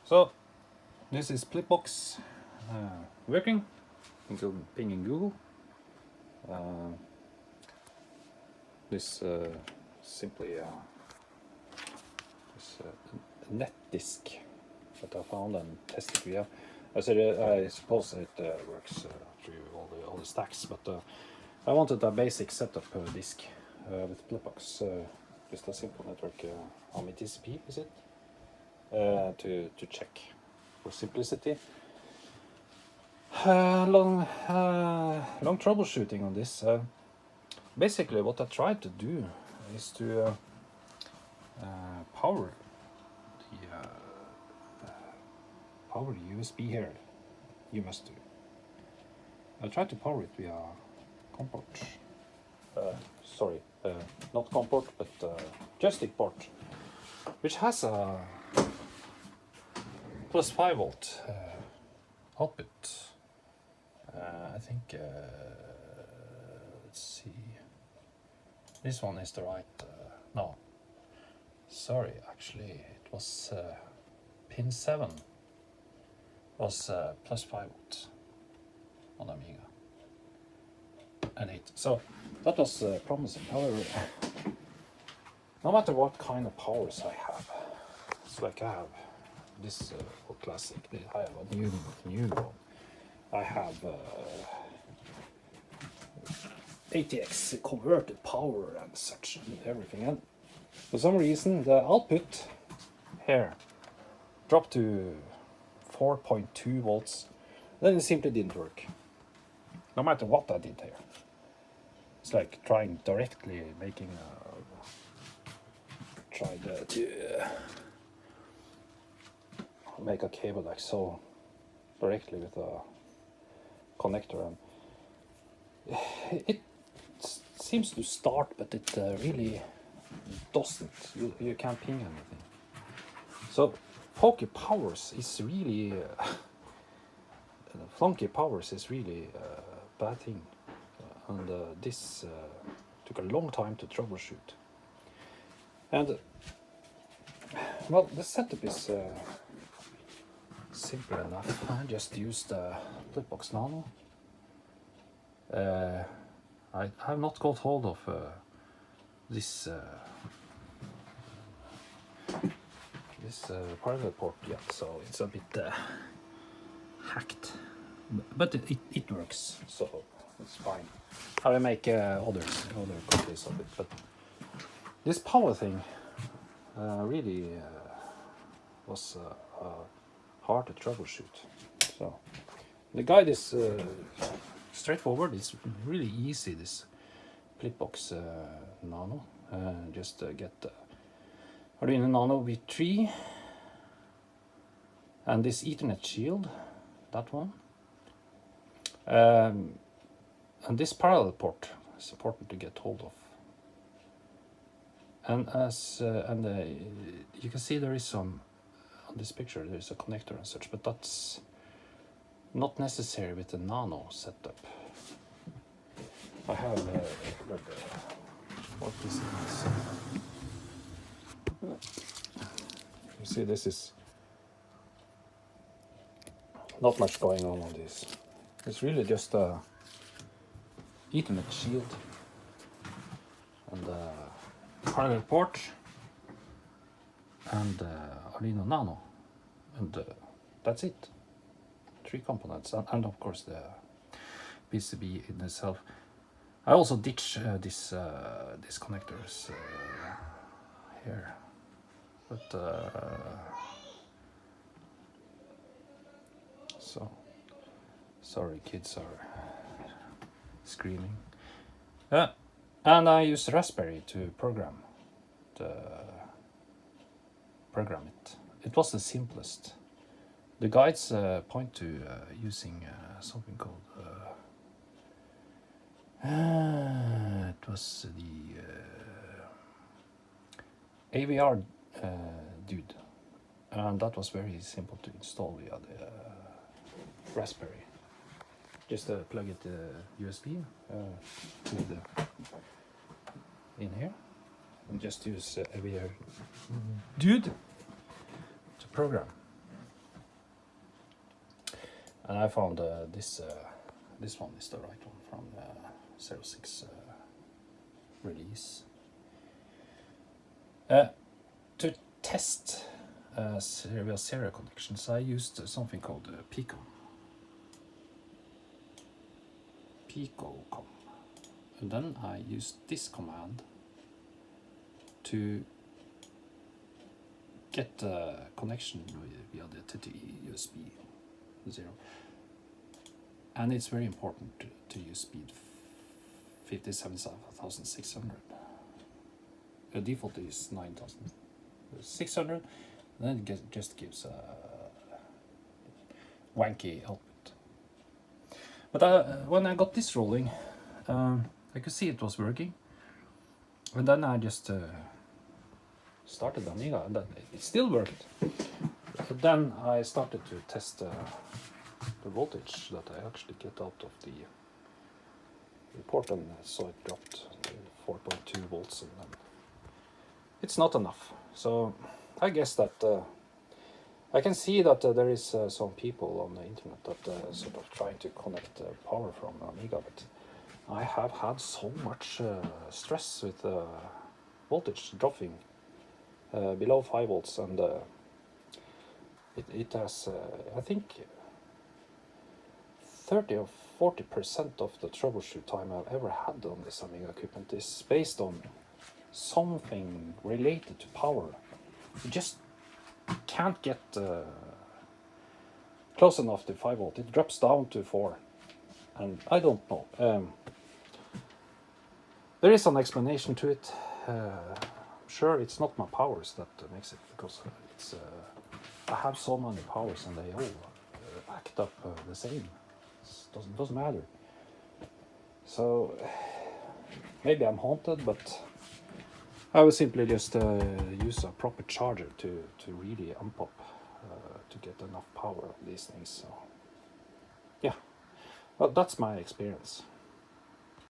So this is Plipbox working. Pinging Google. This simply this net disk that I found and tested via. I suppose it works through all the stacks, but I wanted a basic setup disk with Plipbox, just a simple network Amiga TCP, is it? To check for simplicity. Long troubleshooting on this. Basically, what I tried to do is to power the USB here. You must do. I tried to power it via COM port. Sorry, not COM port, but joystick port, which has a plus 5 volt output. I think, let's see, this one is the right, no, sorry, actually it was pin 7 was plus 5 volt on Amiga and 8, so that was promising. However, no matter what kind of powers I have, it's like I have this classic, I have a new one. I have ATX converted power and such and everything, and for some reason the output here dropped to 4.2 volts. Then it simply didn't work, no matter what I did here. It's like trying directly making tried to make a cable like so directly with a connector, and it seems to start, but it really doesn't. You can't ping anything. So funky powers is really a bad thing, and this took a long time to troubleshoot. And well, the setup is simple enough. I just used the Plipbox Nano. I have not got hold of this parallel port yet, so it's a bit hacked, but it works, so it's fine. I will make other copies of it, but this power thing really was hard to troubleshoot. So the guide is straightforward. It's really easy, this Plipbox Nano. Just get Arduino Nano V3 and this Ethernet shield, that one, and this parallel port is important to get hold of. And you can see there is some on this picture. There is a connector and such, but that's not necessary with the Nano setup. I have what is this? You see, this is not much going on this. It's really just a Ethernet shield and parallel port and Arduino Nano, and that's it. 3 components, and of course the PCB in itself. I also ditch these connectors here, but so sorry, kids are screaming. And I use Raspberry to program it. It was the simplest. The guides point to using something called it was the AVR dude, and that was very simple to install via the Raspberry. Just plug it USB to the in here, and just use AVR dude to program. And I found this one is the right one from the 06 release. To test serial connections, I used something called Picocom, and then I used this command to get the connection via the TTY USB 0. And it's very important to use speed 57,600. The default is 9,600. Then it just gives a wanky output. But when I got this rolling, I could see it was working. And then I just started Amiga, and then it still worked. But then I started to test the voltage that I actually get out of the port, and so it dropped to 4.2 volts, and then it's not enough. So I guess that I can see that there is some people on the internet that sort of trying to connect power from Amiga, but I have had so much stress with voltage dropping below 5 volts, and it has, I think, 30 or 40% of the troubleshoot time I've ever had on this Amiga equipment is based on something related to power. You just can't get close enough to 5 volt. It drops down to 4, and I don't know. There is an explanation to it. Sure, it's not my powers that makes it, because it's I have so many powers and they all act up the same. It doesn't matter. So maybe I'm haunted, but I will simply just use a proper charger to really amp up to get enough power on these things. So yeah, well, that's my experience.